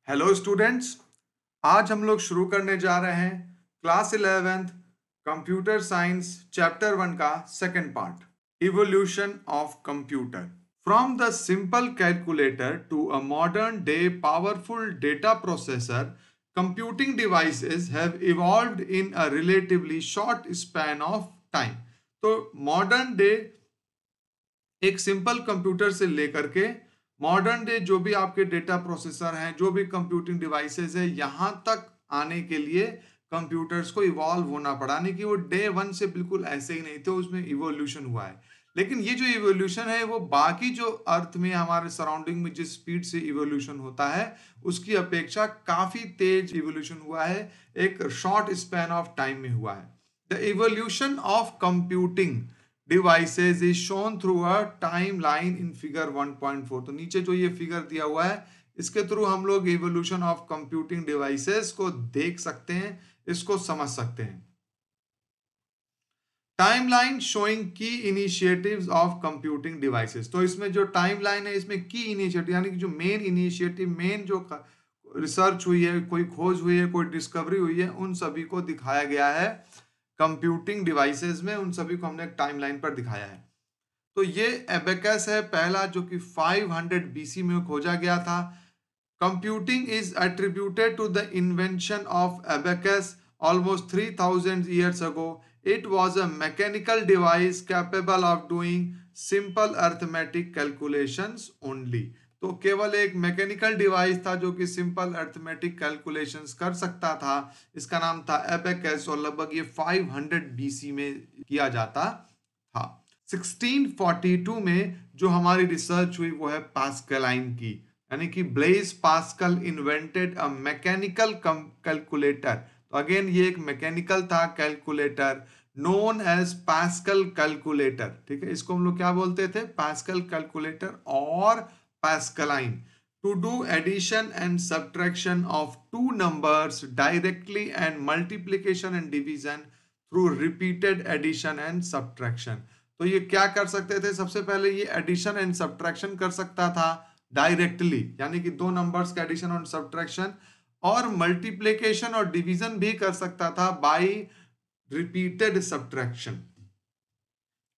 Hello students. आज हम लोग शुरू करने जा रहे हैं class 11th computer science chapter 1 का second part, evolution of computer. From the simple calculator to a modern day powerful data processor, computing devices have evolved in a relatively short span of time. तो modern day एक simple computer से लेकर के modern day जो भी आपके data processor हैं, जो भी कंप्यूटिंग डिवाइसेस है, यहां तक आने के लिए कंप्यूटर्स को इवॉल्व होना पड़ा। नहीं कि वो डे वन से बिल्कुल ऐसे ही नहीं थे, उसमें इवोल्यूशन हुआ है। लेकिन ये जो इवोल्यूशन है वो बाकी जो अर्थ में हमारे सराउंडिंग में जिस स्पीड से इवोल्यूशन होता है उसकी अपेक्षा काफी तेज इवोल्यूशन हुआ है, एक शॉर्ट स्पैन ऑफ टाइम में हुआ है। The evolution of computing devices is shown through a time line in figure 1.4। तो नीचे जो ये फिगर दिया हुआ है इसके थ्रू हम लोग इवोल्यूशन ऑफ कंप्यूटिंग डिवाइसेस को देख सकते हैं, इसको समझ सकते हैं। टाइमलाइन शोइंग की इनिशिएटिव्स ऑफ कंप्यूटिंग डिवाइसेस। तो इसमें जो टाइमलाइन है इसमें की इनिशिएटिव यानी कि जो मेन इनिशिएटिव, मेन जो रिसर्च हुई है, कोई खोज हुई है, कोई डिस्कवरी हुई है, उन सभी को दिखाया गया है कंप्यूटिंग डिवाइसेस में। उन सभी को हमने टाइमलाइन पर दिखाया है। तो ये एबेकस है पहला, जो कि 500 बीसी में खोजा गया था। Computing is attributed to the invention of abacus almost 3000 years ago. It was a mechanical device capable of doing simple arithmetic calculations only. तो केवल एक मैकेनिकल डिवाइस था जो कि सिंपल अर्थमेटिक कैलकुलेशंस कर सकता था। इसका नाम था एबेकस और लगभग ये 500 बीसी में किया जाता था। 1642 में जो हमारी रिसर्च हुई वो है पास्कलाइन की, यानी कि Blaise Pascal invented a mechanical calculator. तो अगेन ये एक मैकेनिकल था calculator known as Pascal calculator. ठीक है, इसको हम लोग क्या बोलते थे? पास्कल कैलकुलेटर और Pascaline. To do addition and subtraction of two numbers directly and multiplication and division through repeated addition and subtraction. तो ये क्या कर सकते थे? सबसे पहले ये एडिशन एंड सब्ट्रैक्शन कर सकता था डायरेक्टली, यानी कि दो नंबर्स का एडिशन और सब्ट्रैक्शन, और मल्टीप्लिकेशन और डिवीजन भी कर सकता था by repeated subtraction.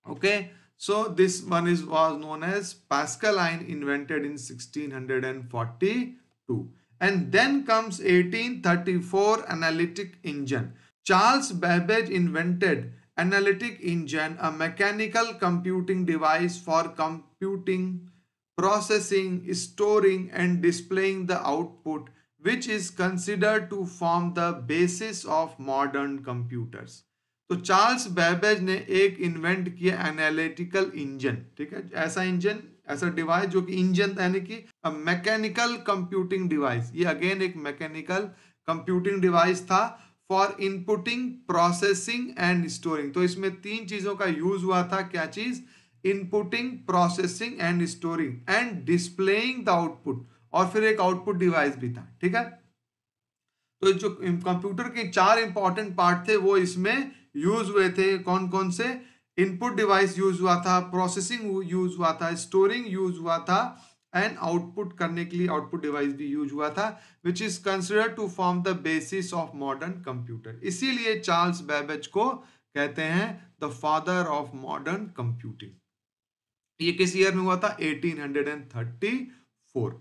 Okay, so this one was known as Pascaline, invented in 1642. And then comes 1834 analytic engine. Charles Babbage invented analytic engine, a mechanical computing device for computing, processing, storing and displaying the output, which is considered to form the basis of modern computers. तो Charles Babbage ने एक invent किया analytical engine. ठीक है, ऐसा engine, ऐसा device जो कि इंजन यानी कि मैकेनिकल कंप्यूटिंग डिवाइस। ये अगेन एक मैकेनिकल कंप्यूटिंग डिवाइस था for inputting, processing and storing. तो इसमें तीन चीजों का यूज हुआ था। क्या चीज? Inputting, processing and storing and displaying the output, और फिर एक आउटपुट डिवाइस भी था। ठीक है, तो जो कंप्यूटर के चार इंपॉर्टेंट पार्ट थे वो इसमें यूज हुए थे। कौन कौन से? इनपुट डिवाइस यूज हुआ था, प्रोसेसिंग यूज हुआ था, स्टोरिंग यूज हुआ था, एंड आउटपुट करने के लिए आउटपुट डिवाइस भी यूज हुआ था, which is considered to form the basis of modern computer. इसीलिए चार्ल्स बेबेज को कहते हैं the father of modern computing. ये किस ईयर में हुआ था? 1834।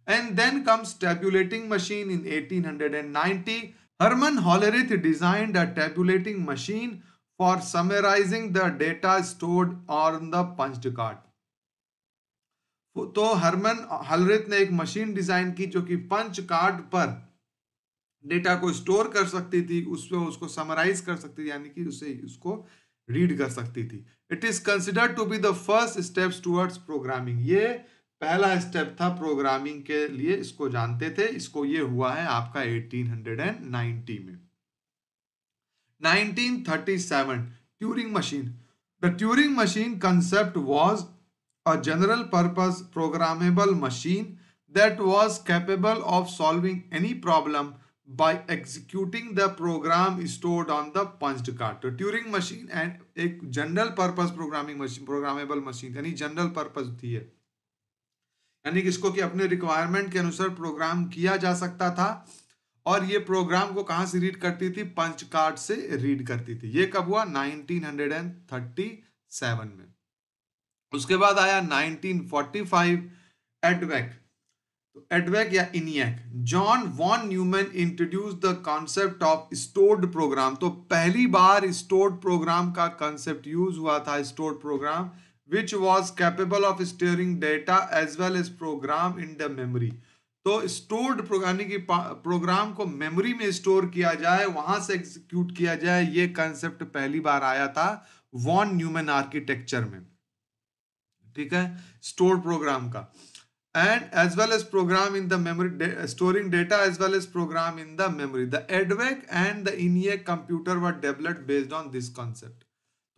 And then comes tabulating machine in 1890. Hermann Hollerith designed a tabulating machine for summarizing the data stored on the punched card. तो हरमन हॉलरिथ ने एक मशीन डिजाइन की जो कि पंच कार्ड पर डेटा को स्टोर कर सकती थी, उसको उसको समराइज कर सकती थी, यानी कि उसे उसको रीड कर सकती थी। It is considered to be the first steps towards programming. ये पहला स्टेप था प्रोग्रामिंग के लिए, इसको जानते थे। इसको ये हुआ है आपका 1890 में। 1937 Turing machine. The Turing machine concept was a general purpose programmable machine that was capable of solving any problem by executing the program stored on the punched card. तो ट्यूरिंग मशीन एंड एक general purpose programming machine, programmable machine यानी general purpose थी है। यानी कि इसको कि अपने रिक्वायरमेंट के अनुसार प्रोग्राम किया जा सकता था। और ये प्रोग्राम को कहां से रीड करती थी? पंच कार्ड से रीड करती थी। ये कब हुआ? 1937 में। उसके बाद आया 1945 एडवेक। तो एडवेक या ENIAC, John von Neumann introduce the concept of stored program. तो पहली बार स्टोर्ड प्रोग्राम का कॉन्सेप्ट यूज हुआ था। Stored program which was capable of storing data as well as program in the memory. तो स्टोर्ड प्रोग्राम की program को memory में स्टोर किया जाए, वहां से एग्जीक्यूट किया जाए, ये कंसेप्ट पहली बार आया था वॉन न्यूमैन आर्किटेक्चर में। ठीक है, स्टोर्ड प्रोग्राम का। And as well as program in the memory, storing data as well as program in the memory. The EDVEC and the ENIAC computer were developed based on this concept.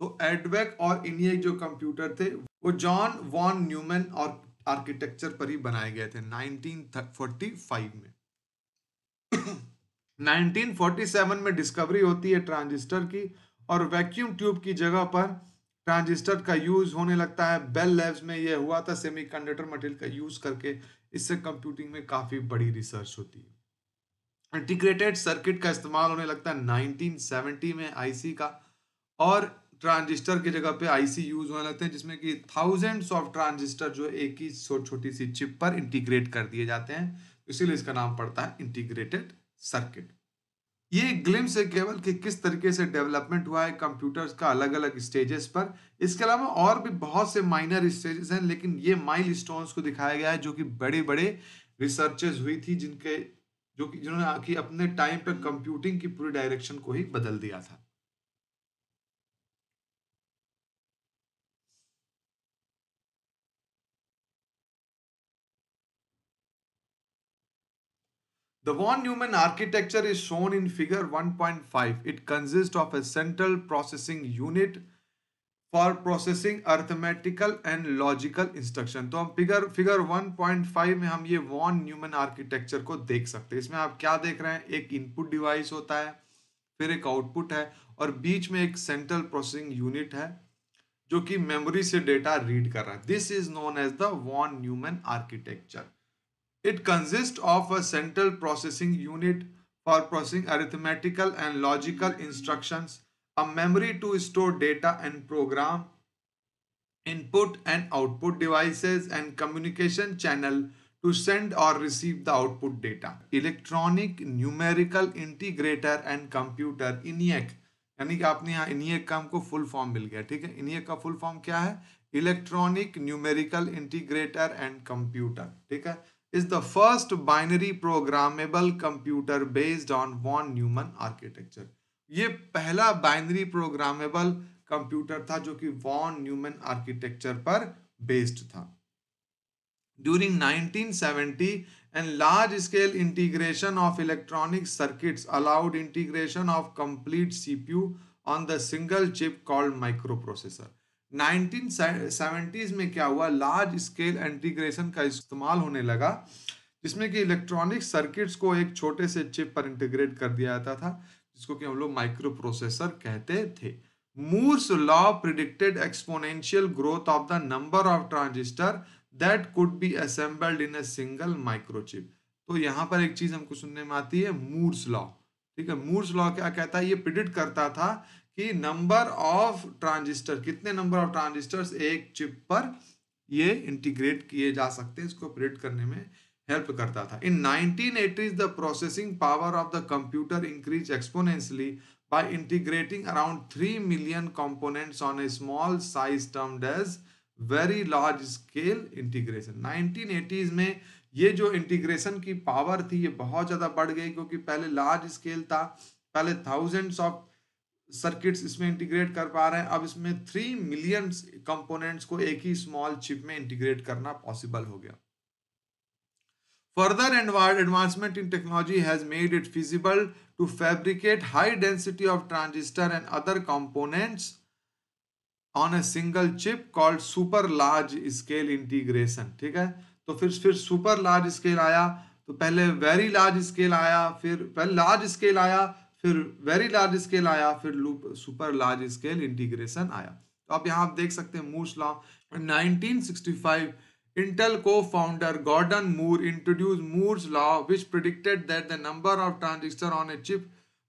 तो EDVEC और ENIAC जो computer थे वो John von Newman और architecture पर ही बनाए गए थे 1945 में। 1947 में डिस्कवरी होती है ट्रांजिस्टर की, और वैक्यूम ट्यूब की जगह पर ट्रांजिस्टर का यूज होने लगता है। बेल लैब्स में यह हुआ था, सेमीकंडक्टर मटेरियल का यूज करके। इससे कंप्यूटिंग में काफी बड़ी रिसर्च होती है। इंटीग्रेटेड सर्किट का इस्तेमाल होने लगता है 1970 में आईसी का, और ट्रांजिस्टर की जगह पे आईसी यूज होने लगते हैं, जिसमें कि थाउजेंड्स ऑफ ट्रांजिस्टर जो एक ही छोटी सी चिप पर इंटीग्रेट कर दिए जाते हैं। इसीलिए इसका नाम पड़ता है इंटीग्रेटेड सर्किट। ये ग्लिम्स है केवल कि किस तरीके से डेवलपमेंट हुआ है कंप्यूटर्स का अलग अलग स्टेजेस पर। इसके अलावा और भी बहुत से माइनर स्टेजेस हैं, लेकिन ये माइलस्टोन्स को दिखाया गया है जो कि बड़े बड़े रिसर्चेस हुई थी, जिन्होंने कि अपने टाइम पर कंप्यूटिंग की पूरी डायरेक्शन को ही बदल दिया था। The von Neumann architecture is shown in figure 1.5. It consists of a central processing unit for processing arithmetical and logical instruction। तो हम फिगर 1.5 में हम ये वॉन न्यूमैन आर्किटेक्चर को देख सकते हैं। इसमें आप क्या देख रहे हैं? एक इनपुट डिवाइस होता है, फिर एक आउटपुट है, और बीच में एक सेंट्रल प्रोसेसिंग यूनिट है जो कि मेमोरी से डेटा रीड कर रहा है। This is known as the von Neumann architecture. It consists of a central processing unit for processing arithmetical and logical instructions, a memory to store data and program, input and output devices, and communication channel to send or receive the output data. Electronic Numerical Integrator and Computer ENIAC, यानी कि आपने यहाँ ENIAC का हमको full form मिल गया। ठीक है, ENIAC का फुल फॉर्म क्या है? Electronic numerical integrator and computer. ठीक है, is the first binary programmable computer based on von Neumann architecture। ये पहला बाइनरी प्रोग्रामेबल कंप्यूटर था जो कि वॉन न्यूमैन आर्किटेक्चर पर बेस्ड था। During 1970 and large scale integration of electronic circuits allowed integration of complete CPU on the single chip called microprocessor। 1970s में क्या हुआ? लार्ज स्केल इंटीग्रेशन का इस्तेमाल होने लगा, जिसमें कि इलेक्ट्रॉनिक सर्किट्स को एक छोटे से चिप पर इंटीग्रेट कर दिया जाता था, जिसको कि हम लोग माइक्रो प्रोसेसर कहते थे। Moore's law predicted exponential growth of the number of transistor that could be assembled in a single microchip. तो यहाँ पर एक चीज हमको सुनने में आती है, मूर्स लॉ। ठीक है, मूर्स लॉ क्या कहता है? ये प्रिडिक्ट करता था कि नंबर ऑफ ट्रांजिस्टर, कितने नंबर ऑफ ट्रांजिस्टर्स एक चिप पर ये इंटीग्रेट किए जा सकते हैं, इसको प्रिडिक्ट करने में हेल्प करता था। इन 1980s the processing power of the computer increase exponentially by integrating around 3 million components on a small size termed as very large scale integration। 1980s में ये जो इंटीग्रेशन की पावर थी ये बहुत ज़्यादा बढ़ गई, क्योंकि पहले लार्ज स्केल था, पहले थाउजेंड्स ऑफ सर्किट्स इसमें इंटीग्रेट कर पा रहे हैं, अब इसमें 3 मिलियन कंपोनेंट्स को एक ही स्मॉल चिप में इंटीग्रेट करना पॉसिबल हो गया। Further advancement in technology has made it feasible to fabricate high density of transistor and other components on a single chip called super large scale integration। ठीक है, तो फिर सुपर लार्ज स्केल आया, तो पहले वेरी लार्ज स्केल आया, फिर पहले लार्ज स्केल आया, फिर वेरी लार्ज स्केल आया, फिर सुपर लार्ज स्केल इंटीग्रेशन आया। तो अब यहाँ आप देख सकते हैं Moore's law. 1965 Intel co-founder Gordon Moore introduced Moore's law, which predicted that the number of transistors on a chip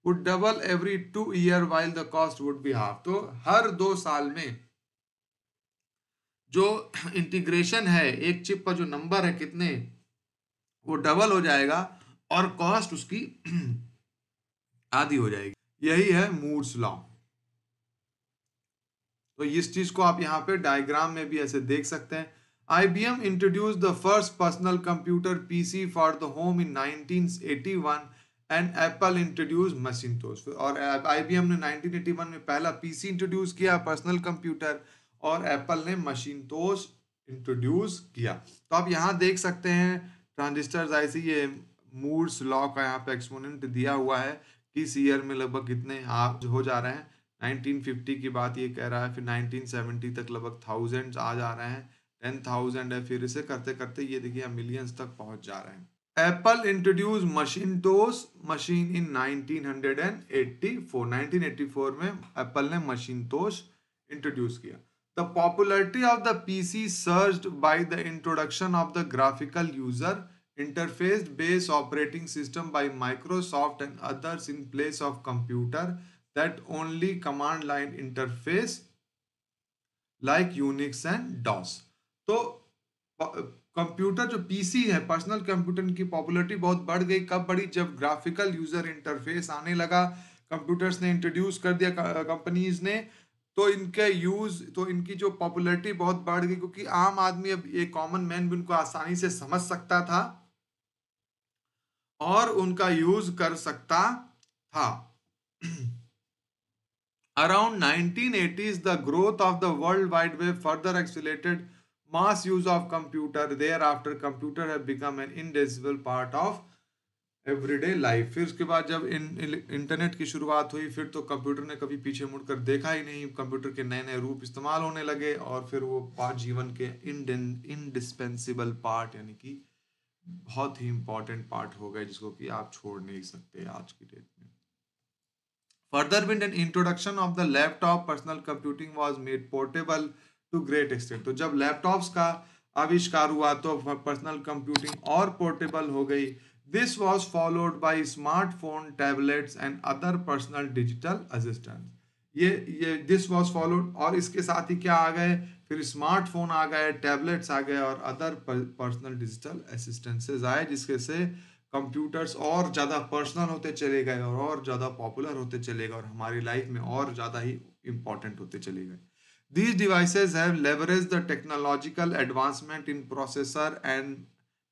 would double every 2 years while the cost would be half. तो हर 2 साल में जो इंटीग्रेशन है, एक चिप का जो number है कितने, वो डबल हो जाएगा और कॉस्ट उसकी आधी हो जाएगी। यही है मूर्स लॉ। तो इस चीज को आप यहाँ पे डायग्राम में भी ऐसे देख सकते हैं। IBM introduced the first personal computer PC for the home in 1981 and Apple introduced Macintosh। और IBM ने 1981 में पहला PC इंट्रोड्यूस किया, पर्सनल कंप्यूटर, और एप्पल ने मशीनतोश इंट्रोड्यूस किया। तो आप यहाँ देख सकते हैं ट्रांजिस्टर्स ऐसे, ये मूर्स लॉ का यहाँ पे एक्सपोनेंट दिया हुआ है, किस ईयर में लगभग कितने हो जा रहे हैं। 1950 की बात ये कह रहा है, फिर 1970 तक लगभग थाउजेंड्स आ जा रहे हैं, 10,000 है, फिर इसे करते करते ये देखिए मिलियंस तक पहुंच जा रहे हैं। एप्पल इंट्रोड्यूस मशीनतोश मशीन इन 1984। 1984 में एप्पल ने मशीनतोश इंट्रोड्यूस किया। The popularity of the PC surged by the introduction of the graphical user interface based operating system by Microsoft and others in place of computer that only command line interface like Unix and DOS। तो computer जो PC है, personal computer की popularity बहुत बढ़ गई। कब बढ़ी? जब ग्राफिकल यूजर इंटरफेस आने लगा, कंप्यूटर्स ने इंट्रोड्यूस कर दिया कंपनीज ने, तो इनके यूज, तो इनकी जो पॉपुलैरिटी बहुत बढ़ गई, क्योंकि आम आदमी, अब एक कॉमन मैन भी उनको आसानी से समझ सकता था और उनका यूज कर सकता था। Around 1980s, the growth of the World Wide Web further accelerated mass use of computer. Thereafter, computer have become an indivisible part of everyday life. फिर उसके बाद जब इंटरनेट की शुरुआत हुई, फिर तो कंप्यूटर ने कभी पीछे मुड़कर देखा ही नहीं। कंप्यूटर के नए नए रूप इस्तेमाल होने लगे और फिर वो पार्ट जीवन के इंडिस्पेंसिबल पार्ट, यानी कि बहुत ही इंपॉर्टेंट पार्ट हो गए, जिसको कि आप छोड़ नहीं सकते आज की डेट में। Further with an introduction of the laptop, personal computing was made portable to great extent. तो जब लैपटॉप्स का आविष्कार हुआ तो पर्सनल कंप्यूटिंग और पोर्टेबल हो गई। This was followed by smartphone, tablets and other personal digital assistants। ये this was followed, और इसके साथ ही क्या आ गए, फिर स्मार्टफोन आ गए, टैबलेट्स आ गए और अदर पर्सनल डिजिटल असिस्टेंसेस आए, जिसके से कंप्यूटर्स और ज़्यादा पर्सनल होते चले गए और ज़्यादा पॉपुलर होते चले गए और हमारी लाइफ में और ज़्यादा ही इम्पोर्टेंट होते चले गए। These devices have leveraged the technological advancement in processor and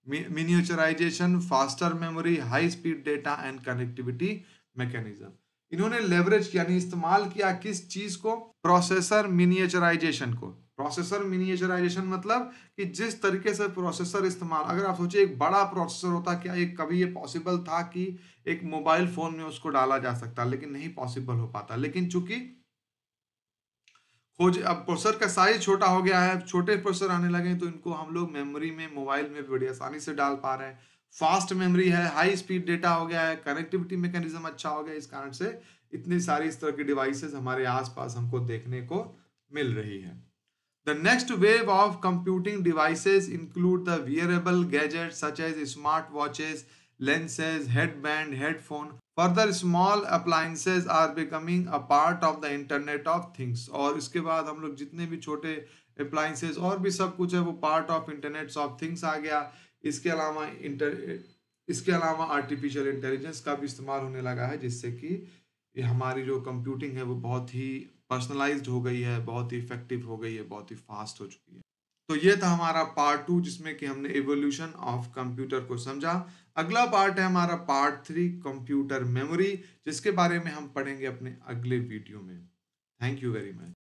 miniaturisation, faster memory, high speed data and connectivity mechanism. इन्होंने लेवरेज किया, यानी इस्तेमाल किया किस चीज को? प्रोसेसर मिनिएचराइजेशन को। प्रोसेसर मिनिएचराइजेशन मतलब कि जिस तरीके से प्रोसेसर इस्तेमाल, अगर आप सोचिए एक बड़ा प्रोसेसर होता, क्या एक कभी ये पॉसिबल था कि एक मोबाइल फोन में उसको डाला जा सकता? लेकिन नहीं पॉसिबल हो पाता। लेकिन चूंकि खोज, अब प्रोसेसर का साइज छोटा हो गया है, छोटे प्रोसेसर आने लगे, तो इनको हम लोग मेमोरी में, मोबाइल में बड़ी आसानी से डाल पा रहे हैं। फास्ट मेमोरी है, हाई स्पीड डेटा हो गया है, कनेक्टिविटी मैकेनिज्म अच्छा हो गया। इस कारण से इतनी सारी इस तरह की डिवाइसेस हमारे आसपास हमको देखने को मिल रही है। The next wave of computing devices include the wearable gadgets such as smartwatches, lenses, headband, headphone। Further, small appliances are becoming a part of the Internet of Things। और इसके बाद हम लोग जितने भी छोटे appliances और भी सब कुछ है वो part of Internet of Things आ गया। इसके अलावा आर्टिफिशियल इंटेलिजेंस का भी इस्तेमाल होने लगा है, जिससे कि ये हमारी जो कंप्यूटिंग है वो बहुत ही पर्सनलाइज्ड हो गई है, बहुत ही इफेक्टिव हो गई है, बहुत ही फास्ट हो चुकी है। तो ये था हमारा पार्ट 2, जिसमें कि हमने इवोल्यूशन ऑफ कंप्यूटर को समझा। अगला पार्ट है हमारा पार्ट 3, कंप्यूटर मेमोरी, जिसके बारे में हम पढ़ेंगे अपने अगले वीडियो में। Thank you very much.